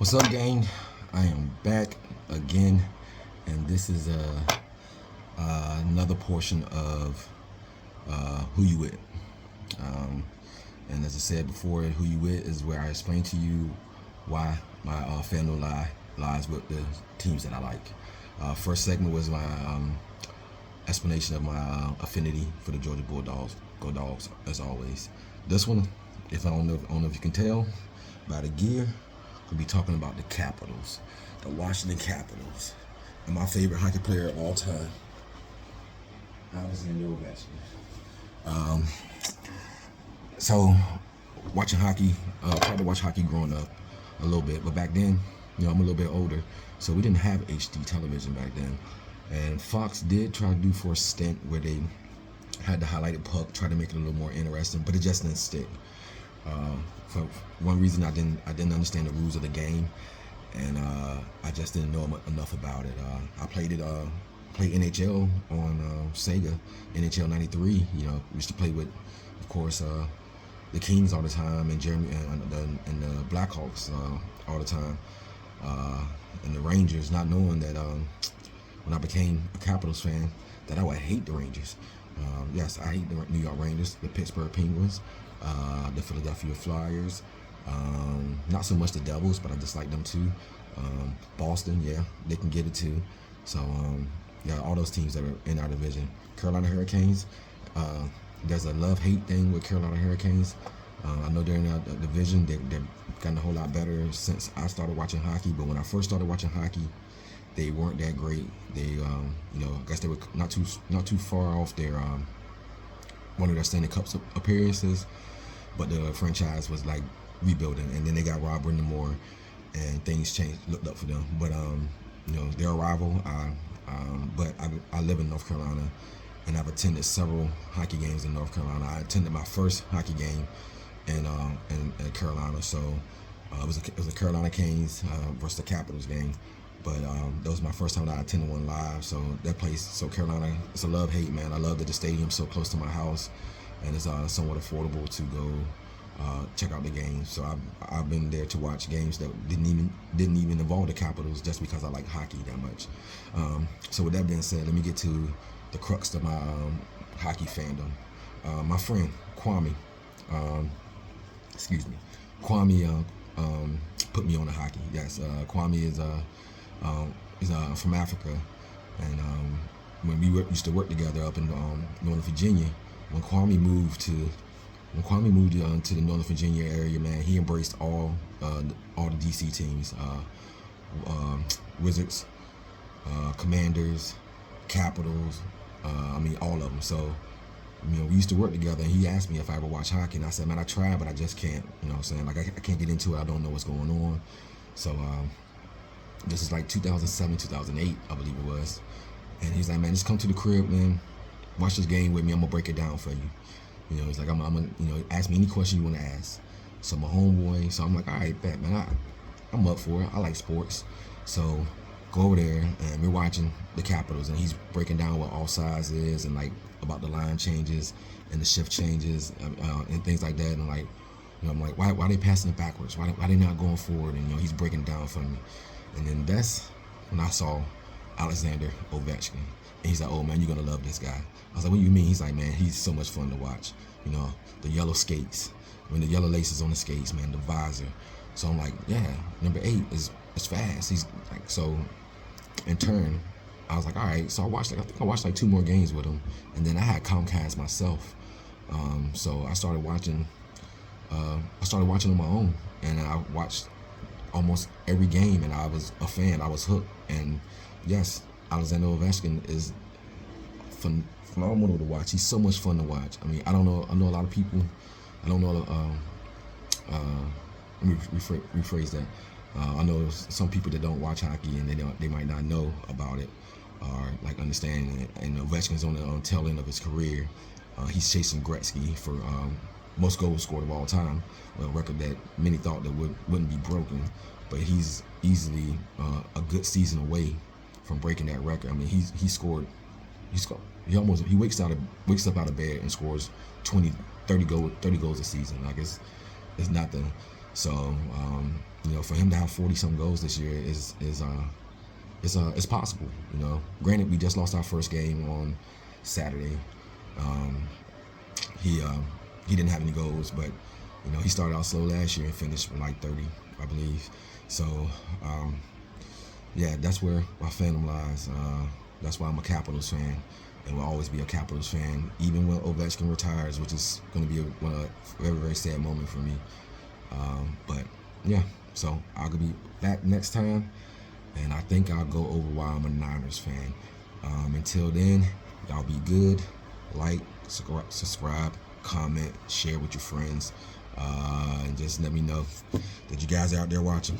What's up, gang? I am back again, and this is another portion of Who You With. And as I said before, Who You With is where I explain to you why my fandom lies with the teams that I like. First segment was my explanation of my affinity for the Georgia Bulldogs. Go Dogs, as always. This one, if I don't know if you can tell by the gear, we'll be talking about the Capitals, the Washington Capitals, and my favorite hockey player of all time, Alexander Ovechkin. So, watching hockey, tried to watch hockey growing up a little bit, but back then, I'm a little bit older, so we didn't have HD television back then. And Fox did try to do for a stint where they had the highlighted puck, try to make it a little more interesting, but it just didn't stick. For one reason, I didn't understand the rules of the game, and I just didn't know enough about it. I played NHL on Sega, NHL '93. We used to play with, of course, the Kings all the time, and Jeremy and the Blackhawks all the time, and the Rangers. Not knowing that when I became a Capitals fan, that I would hate the Rangers. Yes, I hate the New York Rangers, the Pittsburgh Penguins, the Philadelphia Flyers. Not so much the Devils, but I just like them too. Boston, yeah, they can get it too. So, all those teams that are in our division. Carolina Hurricanes, there's a love-hate thing with Carolina Hurricanes. I know they're in our division. They've gotten a whole lot better since I started watching hockey. But when I first started watching hockey, they weren't that great. They, I guess they were not too far off their one of their Stanley Cup appearances. But the franchise was like rebuilding, and then they got Rob Brindamore, and things changed. Looked up for them, but they're a rival. But I live in North Carolina, and I've attended several hockey games in North Carolina. I attended my first hockey game in Carolina, so it was a Carolina Canes versus the Capitals game. But that was my first time that I attended one live. So that place, so Carolina, it's a love-hate, man. I love that the stadium's so close to my house, and it's somewhat affordable to go check out the games. So I've been there to watch games that didn't even involve the Capitals, just because I like hockey that much. So with that being said, let me get to the crux of my hockey fandom. My friend Kwame, Kwame put me on the hockey. Yes, Kwame is from Africa, and when we used to work together up in Northern Virginia, when Kwame moved to the Northern Virginia area, man, he embraced all the DC teams, Wizards, Commanders, Capitals. All of them. So, we used to work together, and he asked me if I ever watch hockey, and I said, man, I try, but I just can't. You know what I'm saying? Like, I can't get into it. I don't know what's going on. So, this is like 2007, 2008, I believe it was. And he's like, man, just come to the crib, man. Watch this game with me. I'm gonna break it down for you. He's like, I'm gonna, ask me any question you want to ask. So my homeboy. So I'm like, all right, bet, man. I'm up for it. I like sports. So go over there, and we're watching the Capitals, and he's breaking down what all size is, and like about the line changes and the shift changes and things like that. And like, I'm like, why they passing it backwards? Why they not going forward? And he's breaking down for me. And then that's when I saw Alexander Ovechkin. And he's like, oh man, you're gonna love this guy. I was like, what do you mean? He's like, man, he's so much fun to watch. The yellow skates, when the yellow laces on the skates, man, the visor. So I'm like, yeah, number 8 is fast. He's like, so in turn, I was like, all right. So I think I watched like 2 more games with him, and then I had Comcast myself. So I started watching on my own, and I watched almost every game, and I was a fan. I was hooked. And yes, Alexander Ovechkin is phenomenal to watch. He's so much fun to watch. I know a lot of people. I don't know. Let me rephrase that. I know some people that don't watch hockey, and they might not know about it or like understand it. And Ovechkin's on the tail end of his career. He's chasing Gretzky for most goals scored of all time, a record that many thought that wouldn't be broken. But he's easily a good season away from breaking that record. He wakes up out of bed and scores 20, 30 goals a season. Like it's nothing. So for him to have 40-some goals this year is possible. Granted, we just lost our first game on Saturday. Um, he he didn't have any goals, but he started out slow last year and finished with like 30, I believe. So yeah, that's where my fandom lies. That's why I'm a Capitals fan, and will always be a Capitals fan, even when Ovechkin retires, which is going to be a very, very sad moment for me. But yeah, so I'll be back next time, and I think I'll go over why I'm a Niners fan. Until then, y'all be good. Like, subscribe, comment, share with your friends, and just let me know that you guys are out there watching.